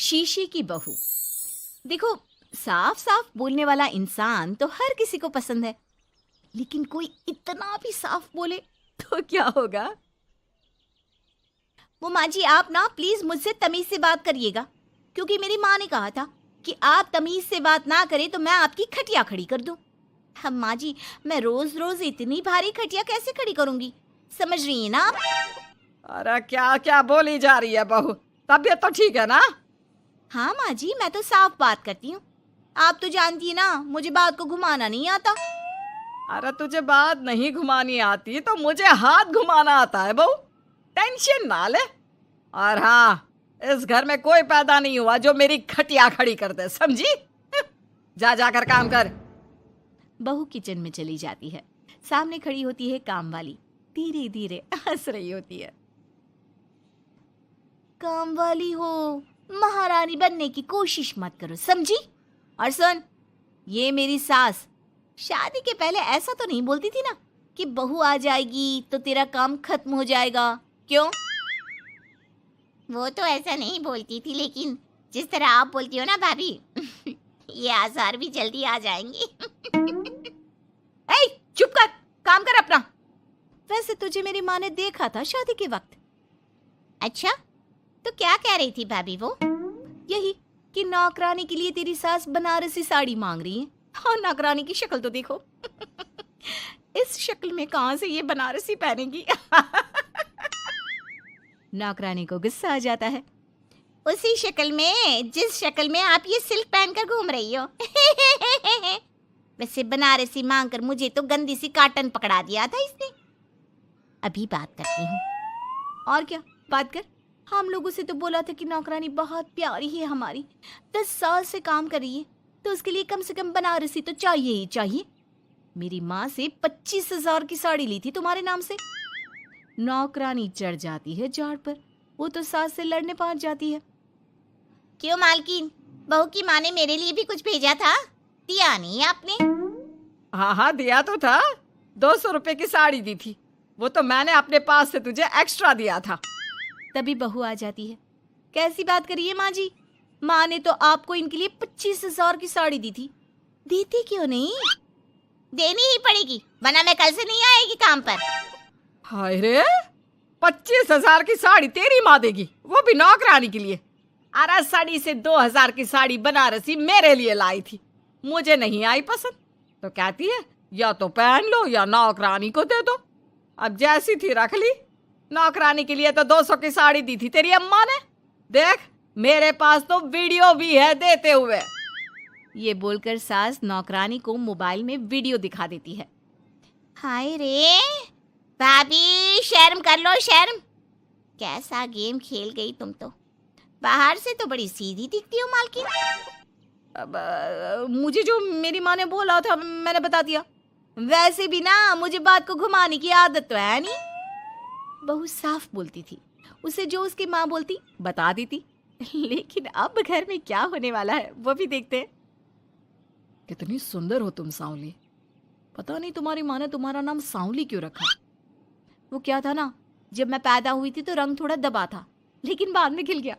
शीशे की बहू। देखो, साफ साफ बोलने वाला इंसान तो हर किसी को पसंद है, लेकिन कोई इतना भी साफ बोले तो क्या होगा? वो माँ जी, आप ना प्लीज मुझसे तमीज से बात करिएगा, क्योंकि मेरी माँ ने कहा था कि आप तमीज से बात ना करें तो मैं आपकी खटिया खड़ी कर दूं। हम माँ जी, मैं रोज रोज इतनी भारी खटिया कैसे खड़ी करूंगी, समझ रही हैं ना आप? अरे क्या क्या बोली जा रही है बहू? तबीयत तो ठीक है ना? हाँ माँ जी, मैं तो साफ बात करती हूँ। आप तो जानती है ना, मुझे बात को घुमाना नहीं आता। अरे तुझे बात नहीं घुमानी आती तो मुझे हाथ घुमाना आता है बहू। टेंशन ना ले। और हाँ, इस घर में कोई पैदा नहीं हुआ जो मेरी खटिया खड़ी कर दे, समझी? जा जाकर काम कर। बहू किचन में चली जाती है। सामने खड़ी होती है काम वाली, धीरे धीरे हंस रही होती है। काम वाली हो, महारानी बनने की कोशिश मत करो, समझी? और सुन, ये मेरी सास शादी के पहले ऐसा तो नहीं बोलती थी ना कि बहू आ जाएगी तो तेरा काम खत्म हो जाएगा, क्यों? वो तो ऐसा नहीं बोलती थी, लेकिन जिस तरह आप बोलती हो ना भाभी, ये आसार भी जल्दी आ जाएंगे। ए, चुप कर, काम कर अपना। वैसे तुझे मेरी माँ ने देखा था शादी के वक्त। अच्छा, तो क्या कह रही थी भाभी वो? यही कि नौकरानी के लिए तेरी सास बनारसी साड़ी मांग रही है। और नौकरानी की शक्ल तो देखो। इस शक्ल में कहां से ये बनारसी पहनेगी? नौकरानी को गुस्सा आ जाता है। उसी शक्ल में जिस शक्ल में आप ये सिल्क पहनकर घूम रही हो। वैसे बनारसी मांगकर मुझे तो गंदी सी काटन पकड़ा दिया था इसने। अभी बात करती हूँ। और क्या बात कर? हम लोगों से तो बोला था कि नौकरानी बहुत प्यारी है हमारी, 10 साल से काम कर रही है, तो उसके लिए कम से कम बनारसी तो चाहिए ही चाहिए। मेरी माँ से 25,000 की साड़ी ली थी तुम्हारे नाम से। नौकरानी चढ़ जाती है झाड़ पर। वो तो सास से लड़ने पहुंच जाती है। क्यों मालकिन, बहू की माँ ने मेरे लिए भी कुछ भेजा था, दिया नहीं आपने? हाँ हाँ, दिया तो था। 200 रुपए की साड़ी दी थी, वो तो मैंने अपने पास से तुझे एक्स्ट्रा दिया था। तभी बहू आ जाती है। कैसी बात करिए माँ जी, माँ ने तो आपको इनके लिए 25,000 की साड़ी दी थी, देती क्यों नहीं? देनी ही पड़ेगी, वरना मैं कल से नहीं आएगी काम पर। हाय रे, 25,000 की साड़ी तेरी माँ देगी, वो भी नौकरानी के लिए? अरे साड़ी से 2,000 की साड़ी बनारसी मेरे लिए लाई थी, मुझे नहीं आई पसंद, तो कहती है या तो पहन लो या नौकरानी को दे दो। अब जैसी थी रख ली। नौकरानी के लिए तो 200 की साड़ी दी थी तेरी अम्मा ने। देख, मेरे पास तो वीडियो भी है देते हुए। ये बोलकर सास नौकरानी को मोबाइल में वीडियो दिखा देती है। हाय रे भाभी, शर्म कर लो शर्म। कैसा गेम खेल गई तुम तो। बाहर से तो बड़ी सीधी दिखती हो मालकिन। अब मुझे जो मेरी माँ ने बोला था मैंने बता दिया। वैसे भी ना मुझे बात को घुमाने की आदत तो है नहीं। बहू साफ बोलती थी, उसे जो उसकी माँ बोलती बता देती। लेकिन अब घर में क्या होने वाला है वो भी देखते हैं। कितनी सुंदर हो तुम सांवली। पता नहीं तुम्हारी माँ ने तुम्हारा नाम सांवली क्यों रखा। वो क्या था ना, जब मैं पैदा हुई थी तो रंग थोड़ा दबा था, लेकिन बाद में खिल गया।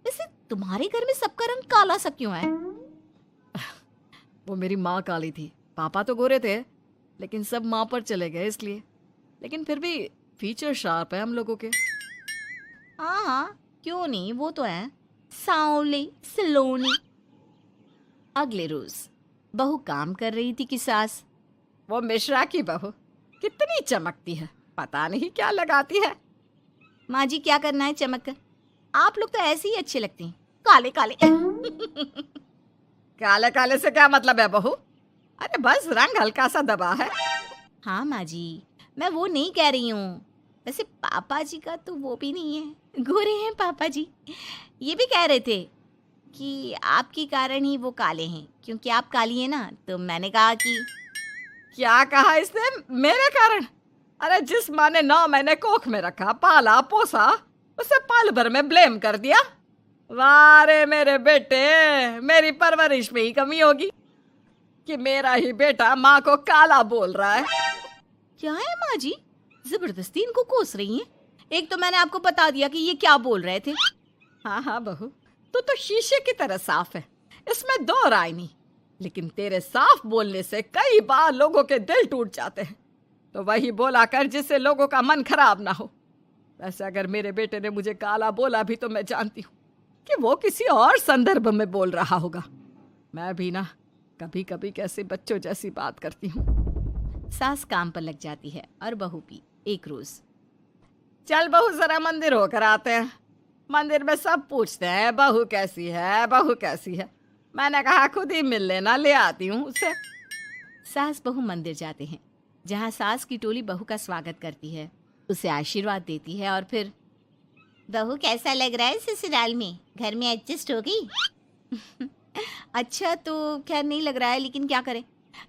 वैसे तुम्हारे घर में सबका रंग काला सा क्यों है? वो मेरी माँ काली थी, पापा तो गोरे थे, लेकिन सब माँ पर चले गए इसलिए। लेकिन फिर भी फीचर शार्प है हम लोगों के। हाँ हाँ, क्यों नहीं, वो तो है सांवले सलोनी। अगले रोज बहू काम कर रही थी कि सास। वो मिश्रा की बहू कितनी चमकती है, पता नहीं क्या लगाती है। माँ जी, क्या करना है चमक कर? आप लोग तो ऐसे ही अच्छे लगते हैं, काले काले। काले काले से क्या मतलब है बहू? अरे बस रंग हल्का सा दबा है। हाँ माँ जी, मैं वो नहीं कह रही हूँ। वैसे पापा जी का तो वो भी नहीं है, गोरे हैं पापा जी। ये भी कह रहे थे कि आपके कारण ही वो काले हैं, क्योंकि आप काली हैं ना, तो मैंने कहा कि। क्या कहा इसने? मेरे कारण? अरे जिस माँ ने 9 महीने कोख में रखा, पाला पोसा, उसे पल भर में ब्लेम कर दिया। वाह रे मेरे बेटे, मेरी परवरिश में ही कमी होगी कि मेरा ही बेटा माँ को काला बोल रहा है। क्या है माँ जी, जबरदस्ती इनको कोस रही हैं? एक तो मैंने आपको बता दिया कि ये क्या बोल रहे थे। हाँ हाँ बहू, तू तो शीशे की तरह साफ है, इसमें दो राय नहीं। लेकिन तेरे साफ बोलने से कई बार लोगों के दिल टूट जाते हैं। तो वही बोला कर जिससे लोगों का मन खराब ना हो। वैसे अगर मेरे बेटे ने मुझे काला बोला भी तो मैं जानती हूँ कि वो किसी और संदर्भ में बोल रहा होगा। मैं भी ना कभी कभी कैसे बच्चों जैसी बात करती हूँ। सास काम पर लग जाती है और बहू भी एक रोज। चल बहू जरा मंदिर होकर आते हैं। मंदिर में सब पूछते हैं बहू कैसी है, बहू कैसी है। मैंने कहा खुद ही मिल लेना, ले आती हूँ उसे। सास बहू मंदिर जाते हैं, जहाँ सास की टोली बहू का स्वागत करती है, उसे आशीर्वाद देती है और फिर, बहू कैसा लग रहा है ससुराल में, घर में एडजस्ट हो गई? अच्छा तो खैर नहीं लग रहा है, लेकिन क्या करें,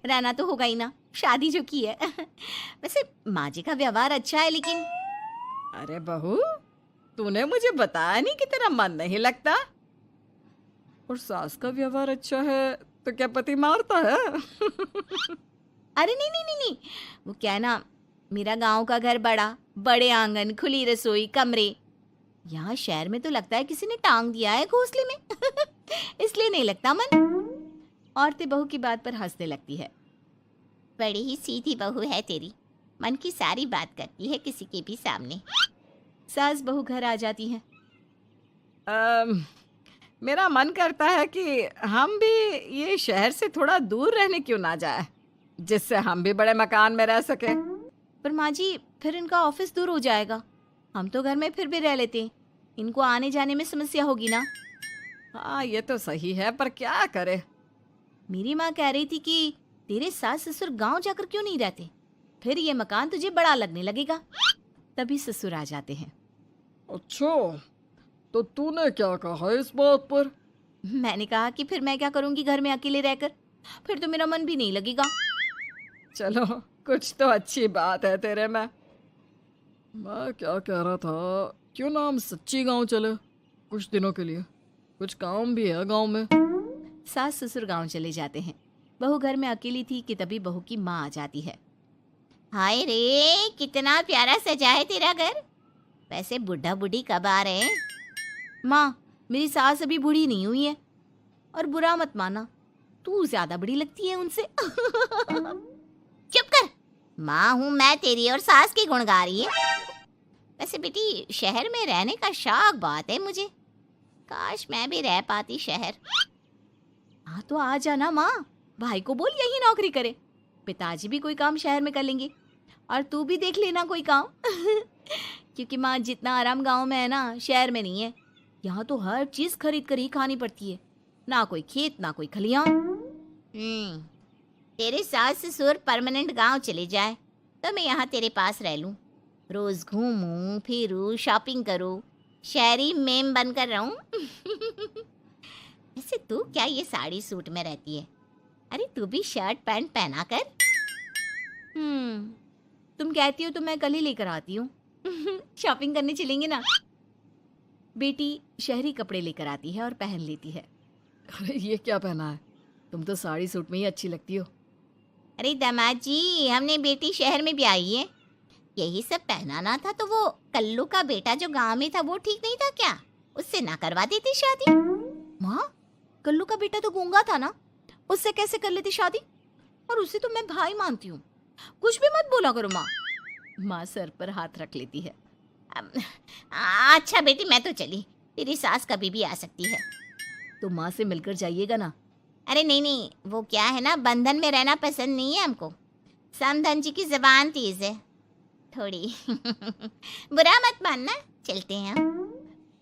रहना तो होगा ही ना, शादी जो की है। वैसे माँ जी का व्यवहार अच्छा है, लेकिन अरे बहू, तूने मुझे बताया नहीं कि तेरा मन नहीं लगता। और सास का व्यवहार अच्छा है तो क्या पति मारता है? अरे नहीं नहीं नहीं नहीं, वो क्या है ना, मेरा गांव का घर बड़ा, बड़े आंगन, खुली रसोई, कमरे। यहाँ शहर में तो लगता है किसी ने टांग दिया है घोंसले में। इसलिए नहीं लगता मन। औरतें बहू की बात पर हंसने लगती है। बड़ी ही सीधी बहू है तेरी, मन की सारी बात करती है किसी के भी सामने। सास बहू घर आ जाती हैं। मेरा मन करता है कि हम भी ये शहर से थोड़ा दूर रहने क्यों ना जाए, जिससे हम भी बड़े मकान में रह सके। पर माँ जी, फिर इनका ऑफिस दूर हो जाएगा। हम तो घर में फिर भी रह लेते हैं, इनको आने जाने में समस्या होगी ना। हाँ ये तो सही है, पर क्या करे। मेरी माँ कह रही थी कि तेरे सास ससुर गांव जाकर क्यों नहीं रहते, फिर ये मकान तुझे बड़ा लगने लगेगा। तभी ससुर आ जाते हैं। अच्छा, तो तूने क्या कहा इस बात पर? मैंने कहा कि फिर मैं क्या करूंगी घर में अकेले रहकर, फिर तो मेरा मन भी नहीं लगेगा। चलो कुछ तो अच्छी बात है तेरे में। मैं क्या कह रहा था, क्यों ना हम सच्ची गांव चले कुछ दिनों के लिए, कुछ काम भी है गांव में। सास ससुर गांव चले जाते हैं। बहू घर में अकेली थी कि तभी बहू की माँ आ जाती है। हाय रे, कितना प्यारा सजा है तेरा घर। वैसे बुढ़ा बुढ़ी कब आ रहे हैं? माँ, मेरी सास अभी बूढ़ी नहीं हुई है, और बुरा मत माना, तू ज्यादा बड़ी लगती है उनसे। चुप कर, माँ हूँ मैं तेरी और सास की गुण गा रही है। वैसे बेटी, शहर में रहने का शौक बहुत है मुझे, काश मैं भी रह पाती शहर। हाँ तो आ जाना माँ, भाई को बोल यही नौकरी करे, पिताजी भी कोई काम शहर में कर लेंगे, और तू भी देख लेना कोई काम। क्योंकि माँ, जितना आराम गांव में है ना, शहर में नहीं है। यहाँ तो हर चीज खरीद कर ही खानी पड़ती है, ना कोई खेत ना कोई खलियान। तेरे सास ससुर परमानेंट गांव चले जाए तो मैं यहाँ तेरे पास रह लूं, रोज घूमूं फिरूं, शॉपिंग करूं, शहरी मेम बनकर रहूं। वैसे तू क्या ये साड़ी सूट में रहती है? अरे तू भी शर्ट पैंट पहना कर। तुम कहती हो तो मैं कल ही लेकर आती हूँ। शॉपिंग करने चलेंगे ना। बेटी शहरी कपड़े लेकर आती है और पहन लेती है। अरे ये क्या पहना है, तुम तो साड़ी सूट में ही अच्छी लगती हो। अरे दामाद जी, हमने बेटी शहर में भी आई है, यही सब पहनाना था तो वो कल्लू का बेटा जो गांव में था वो ठीक नहीं था क्या? उससे ना करवा देती शादी? माँ, कल्लू का बेटा तो गूंगा था ना, उससे कैसे कर लेती शादी? और उसे तो मैं भाई मानती हूँ, कुछ भी मत बोला करो माँ। माँ सर पर हाथ रख लेती है। अच्छा बेटी, मैं तो चली, तेरी सास कभी भी आ सकती है। तो माँ से मिलकर जाइएगा ना। अरे नहीं नहीं, वो क्या है ना, बंधन में रहना पसंद नहीं है हमको। समधन जी की जबान तेज है थोड़ी। बुरा मत मानना, चलते हैं।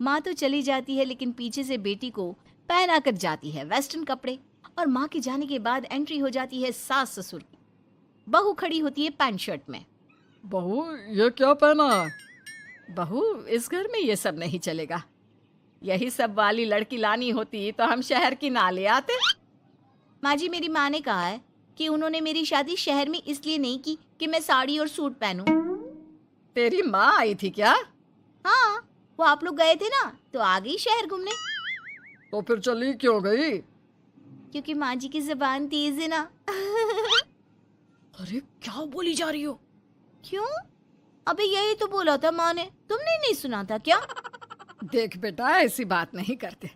माँ तो चली जाती है, लेकिन पीछे से बेटी को पहना कर जाती है वेस्टर्न कपड़े, और माँ के जाने के बाद एंट्री हो जाती है सास ससुर की। बहू खड़ी होती है पैंट शर्ट में। बहू ये क्या पहना है? बहू, इस घर में ये सब नहीं चलेगा, यही सब वाली लड़की लानी होती तो हम शहर की ना ले आते। माँ जी, मेरी माँ ने कहा है कि उन्होंने मेरी शादी शहर में इसलिए नहीं की कि मैं साड़ी और सूट पहनूं। तेरी माँ आई थी क्या? हाँ, वो आप लोग गए थे ना तो आ गई शहर घूमने। तो फिर चली क्यों गई? क्योंकि माँ जी की जुबान तेज है ना। अरे क्या बोली जा रही हो? क्यों? अबे यही तो बोला था माँ ने, तुमने नहीं सुना था क्या? देख बेटा, ऐसी बात नहीं करते,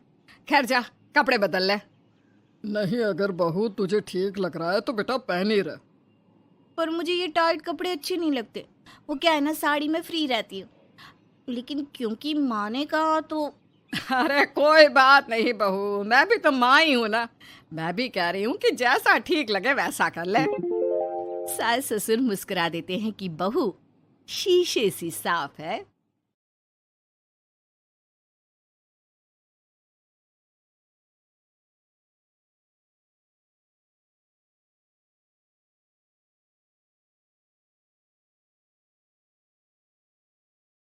खैर जा कपड़े बदल ले। नहीं, अगर बहू तुझे ठीक लग रहा है तो बेटा पहन ही रहे। पर मुझे ये टाइट कपड़े अच्छे नहीं लगते। वो क्या है ना, साड़ी में फ्री रहती हूँ, लेकिन क्योंकि माँ ने कहा तो। अरे कोई बात नहीं बहू, मैं भी तो माँ ही हूँ ना। मैं भी कह रही हूँ कि जैसा ठीक लगे वैसा कर ले। सास ससुर मुस्कुरा देते हैं कि बहू शीशे सी साफ है।